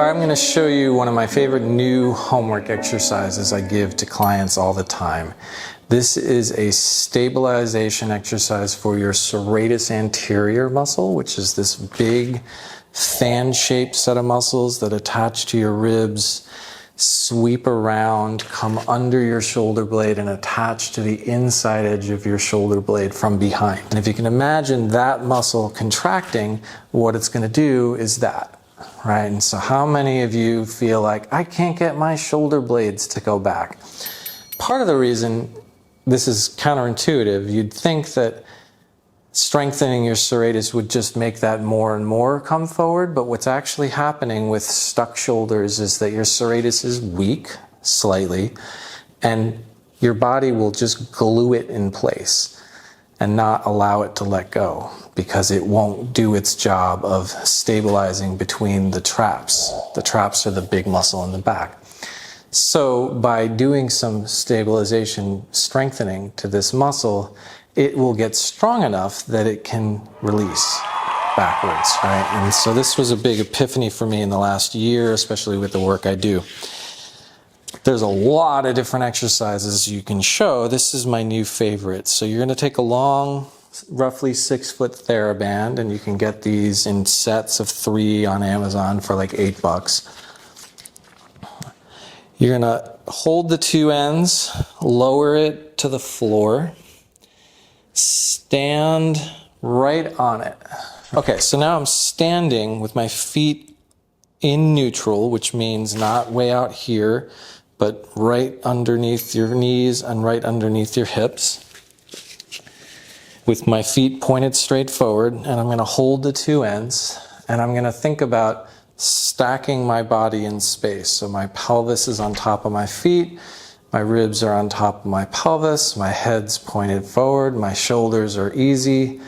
I'm going to show you one of my favorite new homework exercises I give to clients all the time. This is a stabilization exercise for your serratus anterior muscle, which is this big fan-shaped set of muscles that attach to your ribs, sweep around, come under your shoulder blade, and attach to the inside edge of your shoulder blade from behind. And if you can imagine that muscle contracting, what it's going to do is that. Right, and so how many of you feel like, I can't get my shoulder blades to go back? Part of the reason this is counterintuitive, you'd think that strengthening your serratus would just make that more and more come forward, but what's actually happening with stuck shoulders is that your serratus is weak, slightly, and your body will just glue it in place and not allow it to let go, because it won't do its job of stabilizing between the traps. The traps are the big muscle in the back. So by doing some stabilization strengthening to this muscle, it will get strong enough that it can release backwards, right? And so this was a big epiphany for me in the last year, especially with the work I do. There's a lot of different exercises you can show. This is my new favorite. So you're going to take a long, roughly 6-foot TheraBand, and you can get these in sets of 3 on Amazon for like $8. You're going to hold the 2 ends, lower it to the floor, stand right on it. Okay, so now I'm standing with my feet in neutral, which means not way out here, but right underneath your knees and right underneath your hips, with my feet pointed straight forward, and I'm going to hold the 2 ends, and I'm going to think about stacking my body in space. So my pelvis is on top of my feet, my ribs are on top of my pelvis, my head's pointed forward, my shoulders are easy,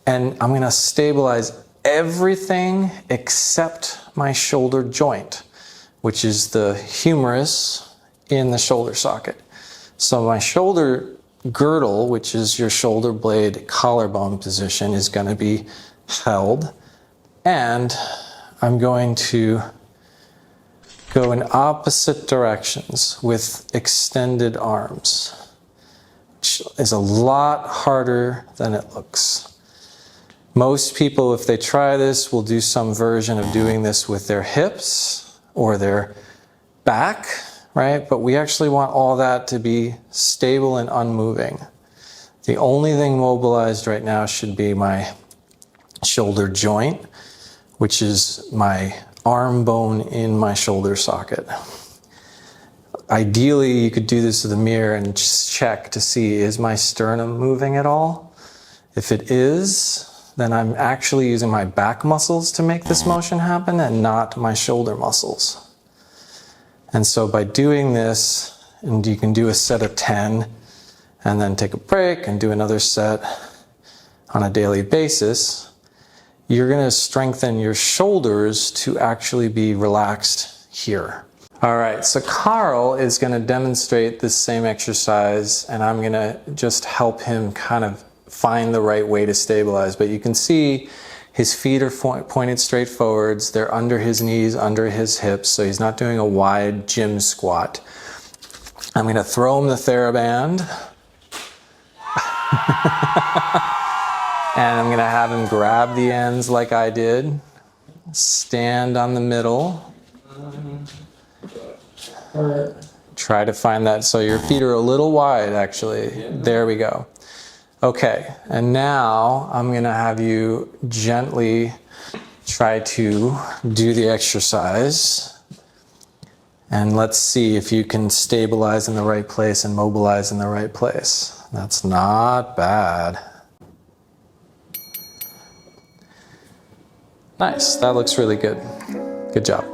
and I'm going to stabilize everything except my shoulder joint, which is the humerus in the shoulder socket. So my shoulder girdle, which is your shoulder blade collarbone position, is going to be held, and I'm going to go in opposite directions with extended arms, which is a lot harder than it looks. Most people, if they try this, will do some version of doing this with their hips or their back, right? But we actually want all that to be stable and unmoving. The only thing mobilized right now should be my shoulder joint, which is my arm bone in my shoulder socket. Ideally, you could do this with a mirror and just check to see, is my sternum moving at all? If it is, then I'm actually using my back muscles to make this motion happen and not my shoulder muscles. And so by doing this, and you can do a set of 10 and then take a break and do another set on a daily basis, you're going to strengthen your shoulders to actually be relaxed here. All right, so Carl is going to demonstrate this same exercise, and I'm going to just help him kind of find the right way to stabilize. But you can see his feet are pointed straight forwards. They're under his knees, under his hips, so he's not doing a wide gym squat. I'm going to throw him the TheraBand. And I'm going to have him grab the ends like I did. Stand on the middle. Try to find that. So your feet are a little wide, actually. There we go. Okay, and now I'm going to have you gently try to do the exercise. And let's see if you can stabilize in the right place and mobilize in the right place. That's not bad. Nice, that looks really good. Good job.